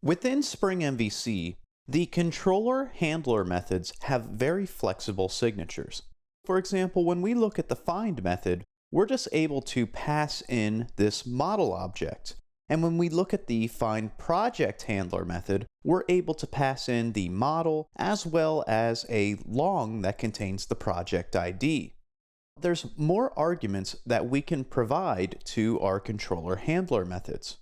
Within Spring MVC, the controller handler methods have very flexible signatures. For example, when we look at the find method, we're just able to pass in this model object. And when we look at the find project handler method, we're able to pass in the model as well as a long that contains the project ID. There's more arguments that we can provide to our controller handler methods.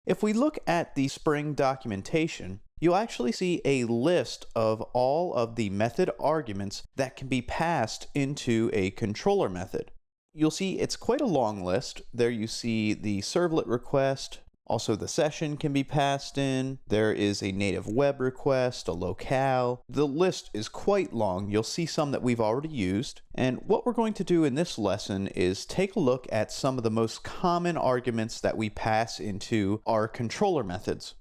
If we look at the Spring documentation, you'll actually see a list of all of the method arguments that can be passed into a controller method. You'll see it's quite a long list. There you see the servlet request, also the session can be passed in. There is a native web request, a locale. The list is quite long. You'll see some that we've already used. And what we're going to do in this lesson is take a look at some of the most common arguments that we pass into our controller methods.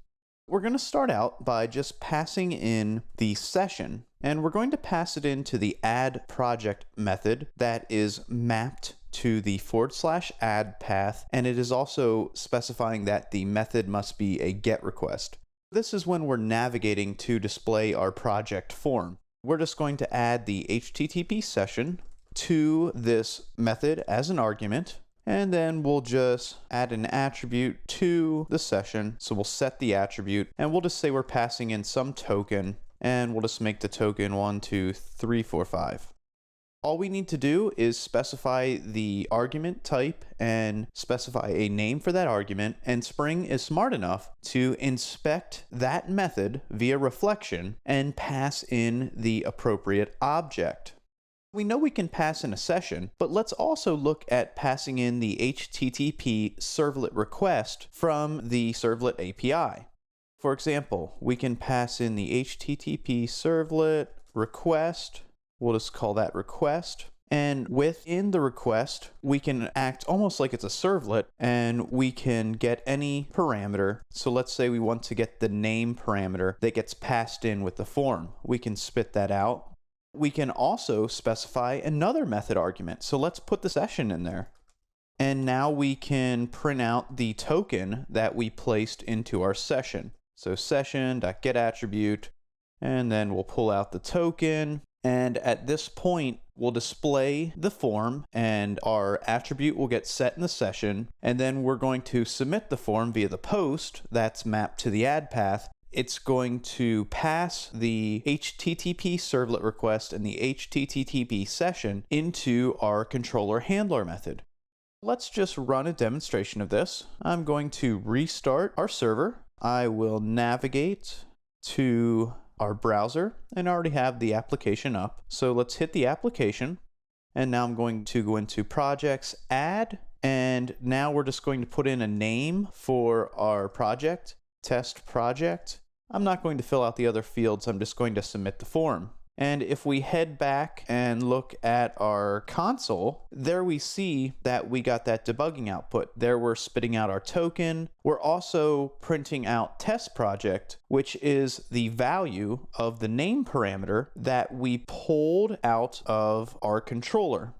We're going to start out by just passing in the session, and we're going to pass it into the add project method that is mapped to the /add path, and it is also specifying that the method must be a GET request. This is when we're navigating to display our project form. We're just going to add the HTTP session to this method as an argument, and then we'll just add an attribute to the session. So we'll set the attribute, and we'll just say we're passing in some token, and we'll just make the token 1, 2, 3, 4, 5. All we need to do is specify the argument type and specify a name for that argument, and Spring is smart enough to inspect that method via reflection and pass in the appropriate object. We know we can pass in a session, but let's also look at passing in the HTTP servlet request from the servlet API. For example, we can pass in the HTTP servlet request. We'll just call that request. And within the request, we can act almost like it's a servlet, and we can get any parameter. So let's say we want to get the name parameter that gets passed in with the form. We can spit that out. We can also specify another method argument. So let's put the session in there. And now we can print out the token that we placed into our session. So session.getAttribute, and then we'll pull out the token. And at this point, we'll display the form, and our attribute will get set in the session. And then we're going to submit the form via the post that's mapped to the add path. It's going to pass the HTTP servlet request and the HTTP session into our controller handler method. Let's just run a demonstration of this. I'm going to restart our server. I will navigate to our browser and already have the application up. So let's hit the application. And now I'm going to go into projects, add, and now we're just going to put in a name for our project, test project. I'm not going to fill out the other fields. I'm just going to submit the form. And if we head back and look at our console, there we see that we got that debugging output. There we're spitting out our token. We're also printing out test project, which is the value of the name parameter that we pulled out of our controller.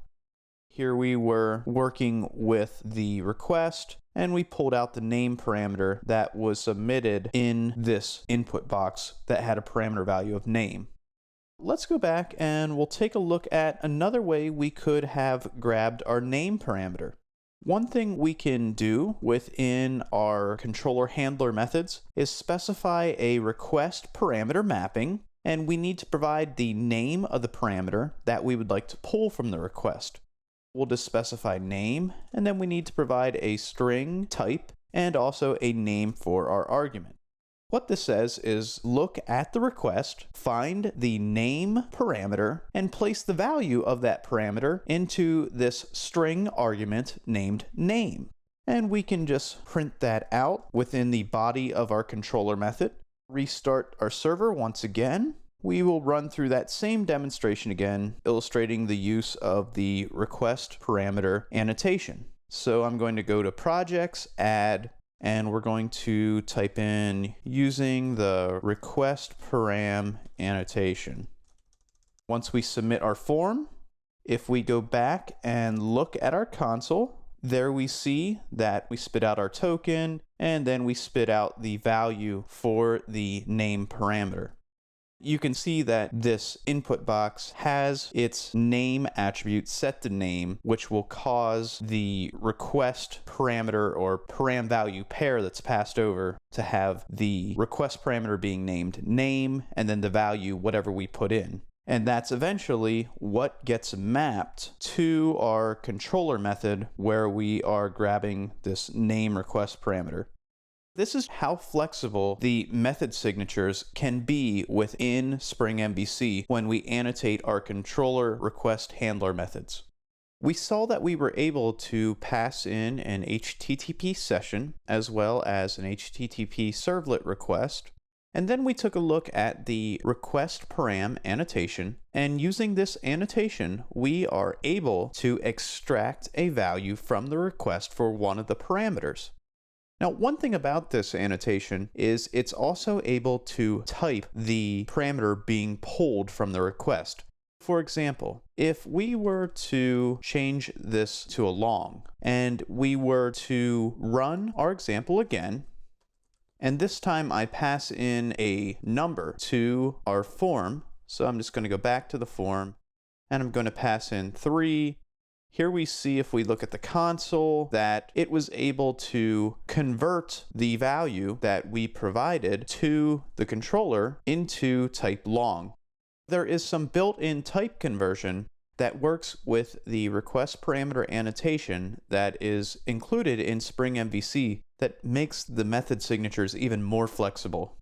Here we were working with the request, and we pulled out the name parameter that was submitted in this input box that had a parameter value of name. Let's go back and we'll take a look at another way we could have grabbed our name parameter. One thing we can do within our controller handler methods is specify a request parameter mapping, and we need to provide the name of the parameter that we would like to pull from the request. We'll just specify name, and then we need to provide a string type and also a name for our argument. What this says is look at the request, find the name parameter, and place the value of that parameter into this string argument named name. And we can just print that out within the body of our controller method. Restart our server once again. We will run through that same demonstration again, illustrating the use of the request parameter annotation. So I'm going to go to projects, add, and we're going to type in using the request param annotation. Once we submit our form, if we go back and look at our console, there we see that we spit out our token and then we spit out the value for the name parameter. You can see that this input box has its name attribute set to name, which will cause the request parameter or param value pair that's passed over to have the request parameter being named name and then the value whatever we put in. And that's eventually what gets mapped to our controller method where we are grabbing this name request parameter. This is how flexible the method signatures can be within Spring MVC when we annotate our controller request handler methods. We saw that we were able to pass in an HTTP session as well as an HTTP servlet request. And then we took a look at the request param annotation, and using this annotation, we are able to extract a value from the request for one of the parameters. Now, one thing about this annotation is it's also able to type the parameter being pulled from the request. For example, if we were to change this to a long, and we were to run our example again, and this time I pass in a number to our form, so I'm just going to go back to the form, and I'm going to pass in 3. Here we see, if we look at the console, that it was able to convert the value that we provided to the controller into type long. There is some built-in type conversion that works with the request parameter annotation that is included in Spring MVC that makes the method signatures even more flexible.